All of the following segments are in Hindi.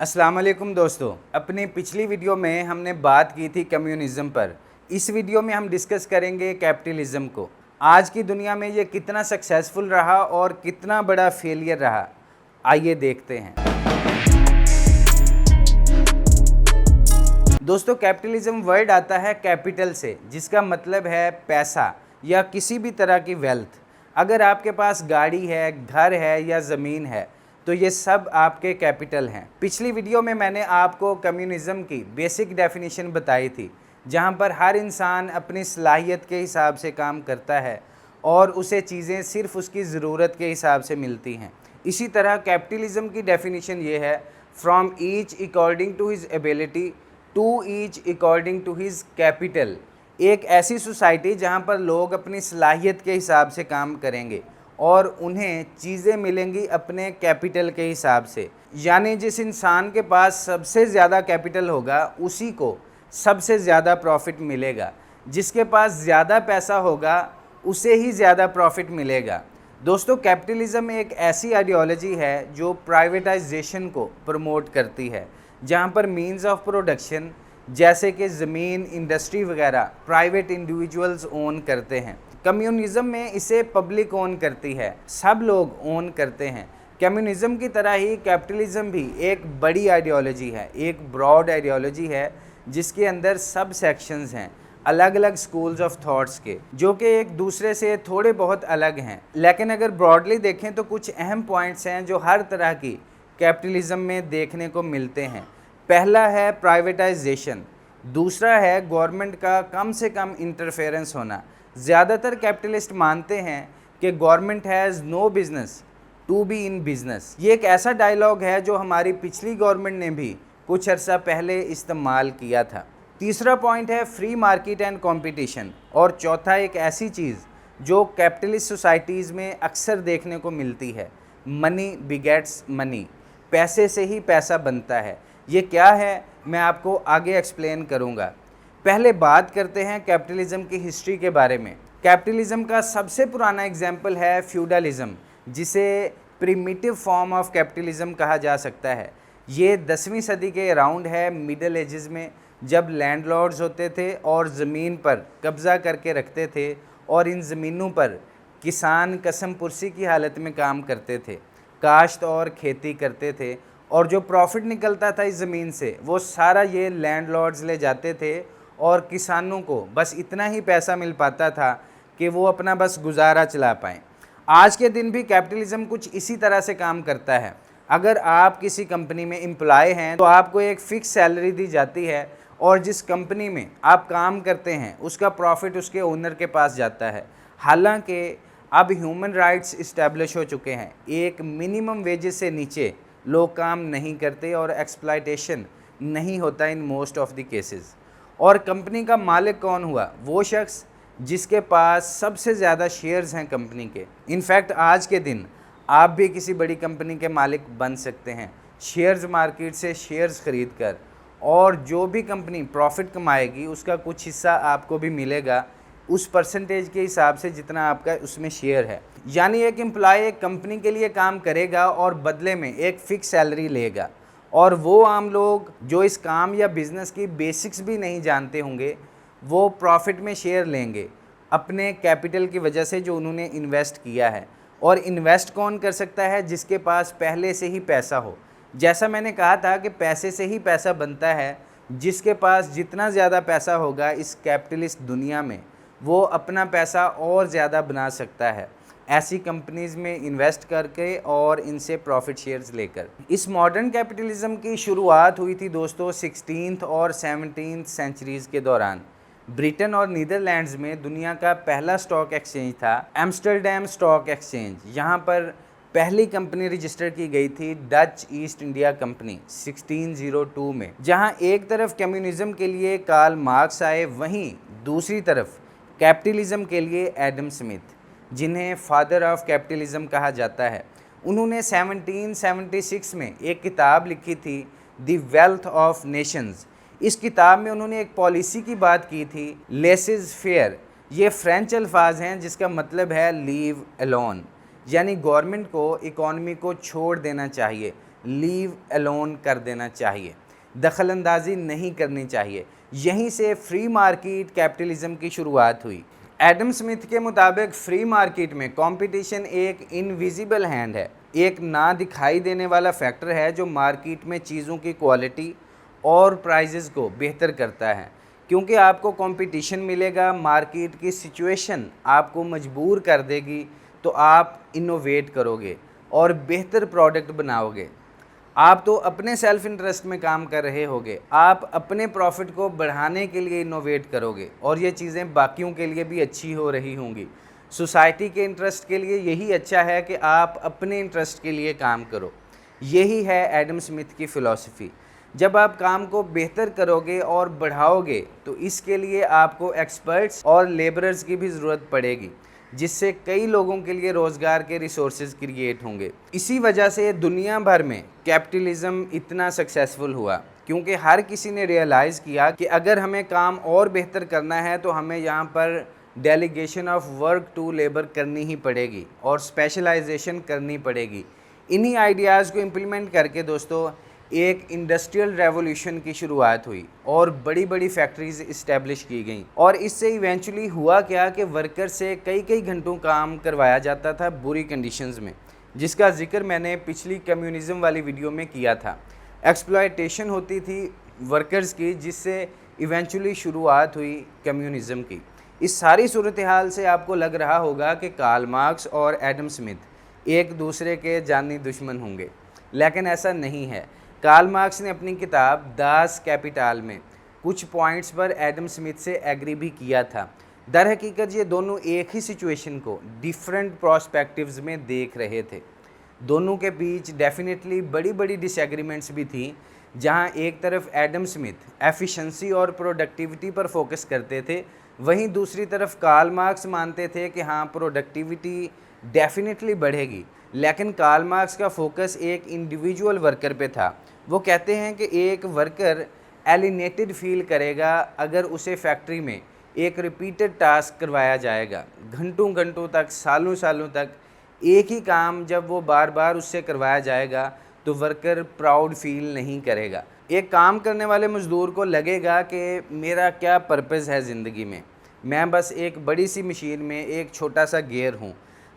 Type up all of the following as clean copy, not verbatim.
अस्सलाम वालेकुम दोस्तों, अपनी पिछली वीडियो में हमने बात की थी कम्युनिज़म पर। इस वीडियो में हम डिस्कस करेंगे कैपिटलिज़म को। आज की दुनिया में ये कितना सक्सेसफुल रहा और कितना बड़ा फेलियर रहा, आइए देखते हैं। दोस्तों, कैपिटलिज़म वर्ड आता है कैपिटल से, जिसका मतलब है पैसा या किसी भी तरह की वेल्थ। अगर आपके पास गाड़ी है, घर है या ज़मीन है तो ये सब आपके कैपिटल हैं। पिछली वीडियो में मैंने आपको कम्युनिज़म की बेसिक डेफिनेशन बताई थी, जहाँ पर हर इंसान अपनी सलाहियत के हिसाब से काम करता है और उसे चीज़ें सिर्फ उसकी ज़रूरत के हिसाब से मिलती हैं। इसी तरह कैपिटलिज़म की डेफिनेशन ये है, from each according to his ability to each according to his capital. एक ऐसी सोसाइटी जहाँ पर लोग अपनी सलाहियत के हिसाब से काम करेंगे और उन्हें चीज़ें मिलेंगी अपने कैपिटल के हिसाब से। यानी जिस इंसान के पास सबसे ज़्यादा कैपिटल होगा उसी को सबसे ज़्यादा प्रॉफिट मिलेगा। जिसके पास ज़्यादा पैसा होगा उसे ही ज़्यादा प्रॉफिट मिलेगा। दोस्तों, कैपिटलिज़म एक ऐसी आइडियोलॉजी है जो प्राइवेटाइजेशन को प्रमोट करती है, जहाँ पर मीन्स ऑफ प्रोडक्शन जैसे कि ज़मीन, इंडस्ट्री वगैरह प्राइवेट इंडिविजुअल्स ओन करते हैं। कम्युनिज़म में इसे पब्लिक ओन करती है, सब लोग ओन करते हैं। कम्युनिज़म की तरह ही कैपिटलिज़म भी एक बड़ी आइडियोलॉजी है, एक ब्रॉड आइडियोलॉजी है जिसके अंदर सब सेक्शंस हैं, अलग अलग स्कूल्स ऑफ थॉट्स के, जो कि एक दूसरे से थोड़े बहुत अलग हैं। लेकिन अगर ब्रॉडली देखें तो कुछ अहम पॉइंट्स हैं जो हर तरह की कैपिटलिज़म में देखने को मिलते हैं। पहला है प्राइवेटाइजेशन, दूसरा है गवर्नमेंट का कम से कम इंटरफेरेंस होना। ज़्यादातर कैपिटलिस्ट मानते हैं कि government has no business to be in business. ये एक ऐसा डायलॉग है जो हमारी पिछली गवर्नमेंट ने भी कुछ अर्सा पहले इस्तेमाल किया था। तीसरा पॉइंट है फ्री मार्केट एंड कंपटीशन, और चौथा एक ऐसी चीज़ जो कैपिटलिस्ट सोसाइटीज़ में अक्सर देखने को मिलती है, मनी बिगेट्स मनी, पैसे से ही पैसा बनता है। ये क्या है मैं आपको आगे एक्सप्लेन करूँगा। पहले बात करते हैं कैपिटलिज़म की हिस्ट्री के बारे में। कैपिटलिज़म का सबसे पुराना एग्जाम्पल है फ्यूडलिज़म, जिसे प्रिमिटिव फॉर्म ऑफ कैपिटलिज़म कहा जा सकता है। ये 10वीं सदी के अराउंड है, मिडल एजेस में, जब लैंडलॉर्ड्स होते थे और ज़मीन पर कब्ज़ा करके रखते थे और इन ज़मीनों पर किसान कसम पुरसी की हालत में काम करते थे, काश्त और खेती करते थे, और जो प्रॉफिट निकलता था इस ज़मीन से वो सारा ये लैंडलॉर्ड्स ले जाते थे और किसानों को बस इतना ही पैसा मिल पाता था कि वो अपना बस गुजारा चला पाएँ। आज के दिन भी कैपिटलिज़म कुछ इसी तरह से काम करता है। अगर आप किसी कंपनी में एम्प्लॉय हैं तो आपको एक फ़िक्स सैलरी दी जाती है और जिस कंपनी में आप काम करते हैं उसका प्रॉफिट उसके ओनर के पास जाता है। हालांकि अब ह्यूमन राइट्स इस्टेब्लिश हो चुके हैं, एक मिनिमम वेजेस से नीचे लोग काम नहीं करते और एक्सप्लॉयटेशन नहीं होता in most of the cases. और कंपनी का मालिक कौन हुआ? वो शख्स जिसके पास सबसे ज़्यादा शेयर्स हैं कंपनी के। इनफैक्ट आज के दिन आप भी किसी बड़ी कंपनी के मालिक बन सकते हैं शेयर्स मार्केट से शेयर्स ख़रीद कर, और जो भी कंपनी प्रॉफिट कमाएगी उसका कुछ हिस्सा आपको भी मिलेगा उस परसेंटेज के हिसाब से जितना आपका उसमें शेयर है। यानी एक एम्प्लॉय एक कंपनी के लिए काम करेगा और बदले में एक फ़िक्स सैलरी लेगा, और वो आम लोग जो इस काम या बिज़नेस की बेसिक्स भी नहीं जानते होंगे वो प्रॉफिट में शेयर लेंगे अपने कैपिटल की वजह से जो उन्होंने इन्वेस्ट किया है। और इन्वेस्ट कौन कर सकता है? जिसके पास पहले से ही पैसा हो। जैसा मैंने कहा था कि पैसे से ही पैसा बनता है, जिसके पास जितना ज़्यादा पैसा होगा इस कैपिटलिस्ट दुनिया में वो अपना पैसा और ज़्यादा बना सकता है ऐसी कंपनीज़ में इन्वेस्ट करके और इनसे प्रॉफिट शेयर्स लेकर। इस मॉडर्न कैपिटलिज़म की शुरुआत हुई थी दोस्तों 16th और 17th सेंचुरीज़ के दौरान। ब्रिटेन और नीदरलैंड्स में दुनिया का पहला स्टॉक एक्सचेंज था एम्स्टर्डम स्टॉक एक्सचेंज। यहाँ पर पहली कंपनी रजिस्टर की गई थी डच ईस्ट इंडिया कंपनी 1602 में। जहाँ एक तरफ कम्युनिज़म के लिए कार्ल मार्क्स आए, वहीं दूसरी तरफ कैपिटलिज़म के लिए एडम स्मिथ, जिन्हें फादर ऑफ कैपिटलिज़म कहा जाता है। उन्होंने 1776 में एक किताब लिखी थी द वेल्थ ऑफ नेशंस। इस किताब में उन्होंने एक पॉलिसी की बात की थी, लेसेस फेयर। ये फ्रेंच अल्फाज हैं जिसका मतलब है लीव अलोन, यानी गवर्नमेंट को इकॉनमी को छोड़ देना चाहिए, लीव अलोन कर देना चाहिए, दखल अंदाजी नहीं करनी चाहिए। यहीं से फ्री मार्केट कैपिटलिज्म की शुरुआत हुई। एडम स्मिथ के मुताबिक फ्री मार्केट में कंपटीशन एक इनविजिबल हैंड है, एक ना दिखाई देने वाला फैक्टर है जो मार्केट में चीज़ों की क्वालिटी और प्राइजेस को बेहतर करता है। क्योंकि आपको कंपटीशन मिलेगा, मार्केट की सिचुएशन आपको मजबूर कर देगी, तो आप इनोवेट करोगे और बेहतर प्रोडक्ट बनाओगे। आप तो अपने सेल्फ इंटरेस्ट में काम कर रहे होगे, आप अपने प्रॉफिट को बढ़ाने के लिए इनोवेट करोगे और ये चीज़ें बाकियों के लिए भी अच्छी हो रही होंगी। सोसाइटी के इंटरेस्ट के लिए यही अच्छा है कि आप अपने इंटरेस्ट के लिए काम करो। यही है एडम स्मिथ की फ़िलॉसफी। जब आप काम को बेहतर करोगे और बढ़ाओगे तो इसके लिए आपको एक्सपर्ट्स और लेबरर्स की भी ज़रूरत पड़ेगी, जिससे कई लोगों के लिए रोज़गार के रिसोर्सेज क्रिएट होंगे। इसी वजह से दुनिया भर में कैपिटलिज्म इतना सक्सेसफुल हुआ, क्योंकि हर किसी ने रियलाइज़ किया कि अगर हमें काम और बेहतर करना है तो हमें यहाँ पर delegation of work to labour करनी ही पड़ेगी और स्पेशलाइजेशन करनी पड़ेगी। इन्हीं आइडियाज़ को इम्प्लीमेंट करके दोस्तों एक इंडस्ट्रियल रेवोल्यूशन की शुरुआत हुई और बड़ी बड़ी फैक्ट्रीज इस्टेब्लिश की गई। और इससे इवेंचुअली हुआ क्या कि वर्कर से कई कई घंटों काम करवाया जाता था बुरी कंडीशंस में, जिसका जिक्र मैंने पिछली कम्युनिज़म वाली वीडियो में किया था। एक्सप्लॉयटेशन होती थी वर्कर्स की, जिससे इवेंचुअली शुरुआत हुई कम्युनिज़म की। इस सारी सूरत हाल से आपको लग रहा होगा कि कार्ल मार्क्स और एडम स्मिथ एक दूसरे के जानी दुश्मन होंगे, लेकिन ऐसा नहीं है। कार्ल मार्क्स ने अपनी किताब दास कैपिटल में कुछ पॉइंट्स पर एडम स्मिथ से एग्री भी किया था। दर हकीकत ये दोनों एक ही सिचुएशन को डिफरेंट प्रोस्पेक्टिव्स में देख रहे थे। दोनों के बीच डेफिनेटली बड़ी बड़ी डिसएग्रीमेंट्स भी थी। जहां एक तरफ एडम स्मिथ एफिशिएंसी और प्रोडक्टिविटी पर फोकस करते थे, वहीं दूसरी तरफ कार्ल मार्क्स मानते थे कि हाँ, प्रोडक्टिविटी डेफिनेटली बढ़ेगी, लेकिन कार्ल मार्क्स का फोकस एक इंडिविजुअल वर्कर पे था। वो कहते हैं कि एक वर्कर एलिनेटेड फील करेगा अगर उसे फैक्ट्री में एक रिपीटेड टास्क करवाया जाएगा, घंटों घंटों तक, सालों सालों तक एक ही काम जब वो बार बार उससे करवाया जाएगा तो वर्कर प्राउड फील नहीं करेगा। एक काम करने वाले मज़दूर को लगेगा कि मेरा क्या पर्पज़ है ज़िंदगी में, मैं बस एक बड़ी सी मशीन में एक छोटा सा गियर हूँ।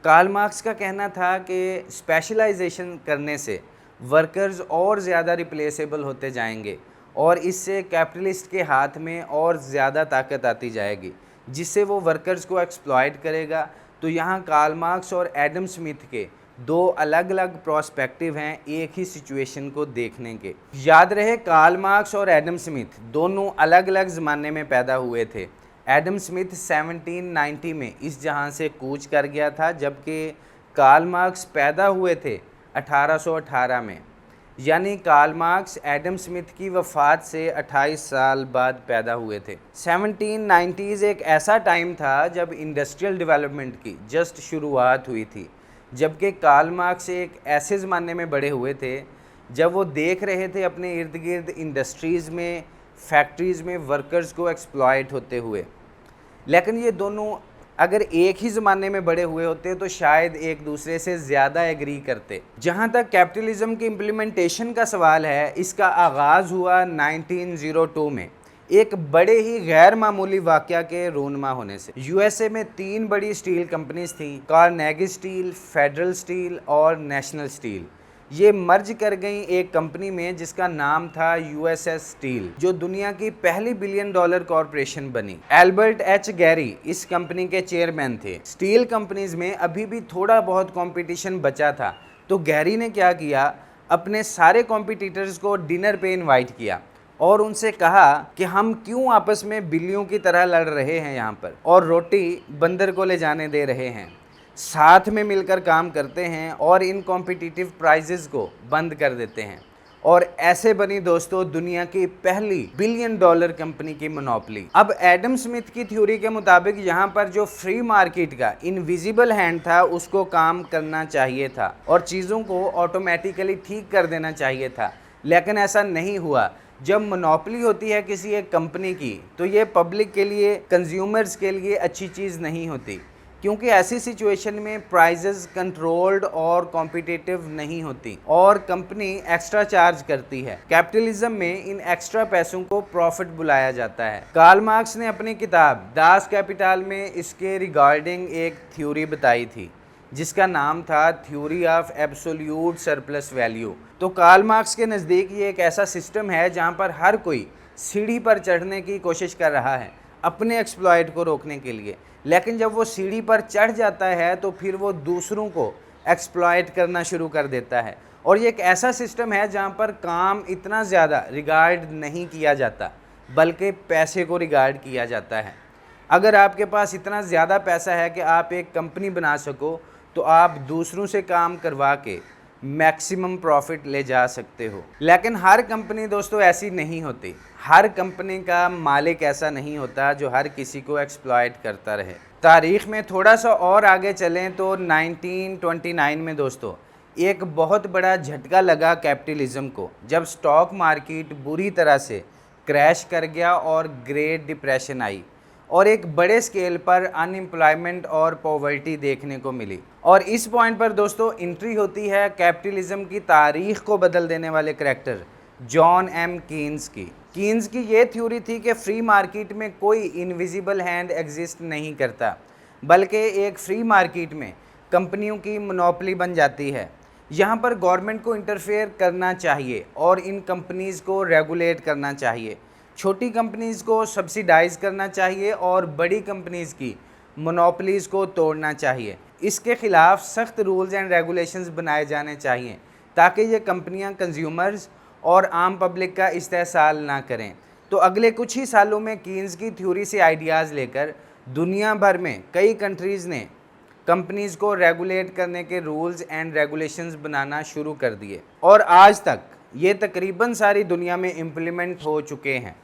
कार्ल मार्क्स का कहना था कि स्पेशलाइजेशन करने से वर्कर्स और ज़्यादा रिप्लेसेबल होते जाएंगे और इससे कैपिटलिस्ट के हाथ में और ज़्यादा ताकत आती जाएगी, जिससे वो वर्कर्स को एक्सप्लॉइट करेगा। तो यहाँ कार्ल मार्क्स और एडम स्मिथ के दो अलग अलग प्रोस्पेक्टिव हैं एक ही सिचुएशन को देखने के। याद रहे, कार्ल मार्क्स और एडम स्मिथ दोनों अलग अलग ज़माने में पैदा हुए थे। एडम स्मिथ 1790 में इस जहां से कूच कर गया था, जबकि कार्ल मार्क्स पैदा हुए थे 1818 में। यानी कार्ल मार्क्स एडम स्मिथ की वफ़ात से 28 साल बाद पैदा हुए थे। 1790s एक ऐसा टाइम था जब इंडस्ट्रियल डेवलपमेंट की जस्ट शुरुआत हुई थी, जबकि कार्ल मार्क्स एक ऐसे ज़माने में बड़े हुए थे जब वो देख रहे थे अपने इर्द गिर्द इंडस्ट्रीज़ में, फैक्ट्रीज़ में वर्कर्स को एक्सप्लॉइट होते हुए। लेकिन ये दोनों अगर एक ही ज़माने में बड़े हुए होते तो शायद एक दूसरे से ज़्यादा एग्री करते। जहाँ तक कैपिटलिज्म की इम्प्लीमेंटेशन का सवाल है, इसका आगाज़ हुआ 1902 में एक बड़े ही गैर मामूली वाक़या के रूनमा होने से। यूएसए में 3 बड़ी स्टील कंपनीज थी, कार्नेगी स्टील, फेडरल स्टील और नेशनल स्टील। ये मर्ज कर गई एक कंपनी में जिसका नाम था यूएसएस स्टील, जो दुनिया की पहली $1 बिलियन कॉरपोरेशन बनी। एल्बर्ट एच गैरी इस कंपनी के चेयरमैन थे। स्टील कंपनीज में अभी भी थोड़ा बहुत कंपटीशन बचा था, तो गैरी ने क्या किया, अपने सारे कॉम्पिटिटर्स को डिनर पे इनवाइट किया और उनसे कहा कि हम क्यों आपस में बिल्लियों की तरह लड़ रहे हैं यहाँ पर और रोटी बंदर को ले जाने दे रहे हैं। साथ में मिलकर काम करते हैं और इन कॉम्पिटिटिव प्राइजेस को बंद कर देते हैं। और ऐसे बनी दोस्तों दुनिया की पहली $1 बिलियन कंपनी की मोनोपोली। अब एडम स्मिथ की थ्योरी के मुताबिक यहाँ पर जो फ्री मार्केट का इनविजिबल हैंड था उसको काम करना चाहिए था और चीज़ों को ऑटोमेटिकली ठीक कर देना चाहिए था, लेकिन ऐसा नहीं हुआ। जब मोनोपोली होती है किसी एक कंपनी की तो ये पब्लिक के लिए, कंज्यूमर्स के लिए अच्छी चीज़ नहीं होती, क्योंकि ऐसी सिचुएशन में प्राइजेस कंट्रोल्ड और कॉम्पिटिटिव नहीं होती और कंपनी एक्स्ट्रा चार्ज करती है। कैपिटलिज्म में इन एक्स्ट्रा पैसों को प्रॉफिट बुलाया जाता है। कार्ल मार्क्स ने अपनी किताब दास कैपिटल में इसके रिगार्डिंग एक थ्योरी बताई थी जिसका नाम था theory of absolute surplus value. तो कार्ल मार्क्स के नज़दीक ये एक ऐसा सिस्टम है जहाँ पर हर कोई सीढ़ी पर चढ़ने की कोशिश कर रहा है अपने एक्सप्लॉइट को रोकने के लिए, लेकिन जब वो सीढ़ी पर चढ़ जाता है तो फिर वो दूसरों को एक्सप्लॉइट करना शुरू कर देता है। और ये एक ऐसा सिस्टम है जहाँ पर काम इतना ज़्यादा रिगार्ड नहीं किया जाता बल्कि पैसे को रिगार्ड किया जाता है। अगर आपके पास इतना ज़्यादा पैसा है कि आप एक कंपनी बना सको तो आप दूसरों से काम करवा के मैक्सिमम प्रॉफिट ले जा सकते हो। लेकिन हर कंपनी दोस्तों ऐसी नहीं होती। हर कंपनी का मालिक ऐसा नहीं होता जो हर किसी को एक्सप्लॉइट करता रहे। तारीख़ में थोड़ा सा और आगे चलें तो 1929 में दोस्तों एक बहुत बड़ा झटका लगा कैपिटलिज्म को, जब स्टॉक मार्केट बुरी तरह से क्रैश कर गया और ग्रेट डिप्रेशन आई और एक बड़े स्केल पर अनएम्प्लॉयमेंट और पॉवर्टी देखने को मिली। और इस पॉइंट पर दोस्तों एंट्री होती है कैपिटलिज्म की तारीख को बदल देने वाले करैक्टर जॉन एम कीन्स की। कीन्स की ये थ्योरी थी कि फ्री मार्केट में कोई इनविजिबल हैंड एग्जिस्ट नहीं करता, बल्कि एक फ्री मार्केट में कंपनियों की मोनोपोली बन जाती है। यहाँ पर गवर्नमेंट को इंटरफेयर करना चाहिए और इन कंपनीज़ को रेगुलेट करना चाहिए। छोटी कंपनीज़ को सब्सिडाइज़ करना चाहिए और बड़ी कंपनीज़ की मोनोपोलीज़ को तोड़ना चाहिए। इसके ख़िलाफ़ सख्त रूल्स एंड रेगुलेशंस बनाए जाने चाहिए ताकि ये कंपनियां कंज्यूमर्स और आम पब्लिक का इस्तेहसाल ना करें। तो अगले कुछ ही सालों में कीन्स की थ्योरी से आइडियाज़ लेकर दुनिया भर में कई कंट्रीज़ ने कंपनीज़ को रेगुलेट करने के रूल्स एंड रेगुलेशंस बनाना शुरू कर दिए और आज तक ये तकरीबन सारी दुनिया में इम्प्लीमेंट हो चुके हैं।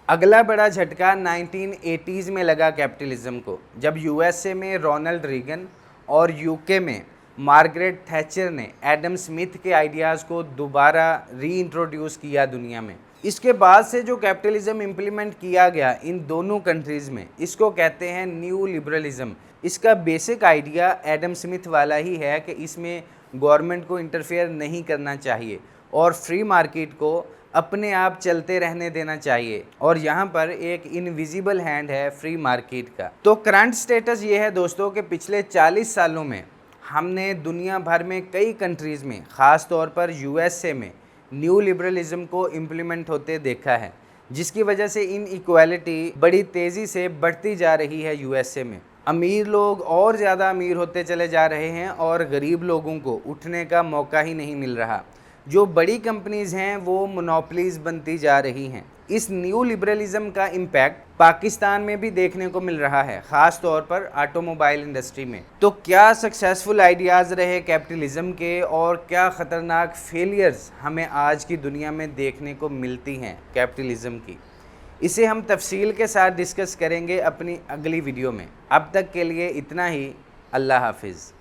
अगला बड़ा झटका 1980s में लगा कैपिटलिज्म को, जब यूएसए में रोनाल्ड रीगन और यूके में मार्गरेट थैचर ने एडम स्मिथ के आइडियाज़ को दोबारा रीइंट्रोड्यूस किया दुनिया में। इसके बाद से जो कैपिटलिज्म इम्प्लीमेंट किया गया इन दोनों कंट्रीज़ में, इसको कहते हैं न्यू लिबरलिज्म। इसका बेसिक आइडिया एडम स्मिथ वाला ही है कि इसमें गवर्नमेंट को इंटरफेयर नहीं करना चाहिए और फ्री मार्केट को अपने आप चलते रहने देना चाहिए और यहाँ पर एक इनविजिबल हैंड है फ्री मार्केट का। तो करंट स्टेटस ये है दोस्तों कि पिछले 40 सालों में हमने दुनिया भर में कई कंट्रीज़ में, ख़ास तौर पर यूएसए में न्यू लिबरलिज्म को इम्प्लीमेंट होते देखा है, जिसकी वजह से इन इक्वालिटी बड़ी तेज़ी से बढ़ती जा रही है। यूएसए में अमीर लोग और ज़्यादा अमीर होते चले जा रहे हैं और गरीब लोगों को उठने का मौका ही नहीं मिल रहा। जो बड़ी कंपनीज़ हैं वो मोनोपोलीज बनती जा रही हैं। इस न्यू लिबरलिज्म का इम्पैक्ट पाकिस्तान में भी देखने को मिल रहा है, ख़ास तौर पर ऑटोमोबाइल इंडस्ट्री में। तो क्या सक्सेसफुल आइडियाज़ रहे कैपिटलिज्म के और क्या ख़तरनाक फेलियर्स हमें आज की दुनिया में देखने को मिलती हैं कैपिटलिज्म की, इसे हम तफसील के साथ डिस्कस करेंगे अपनी अगली वीडियो में। अब तक के लिए इतना ही। अल्लाह हाफिज़।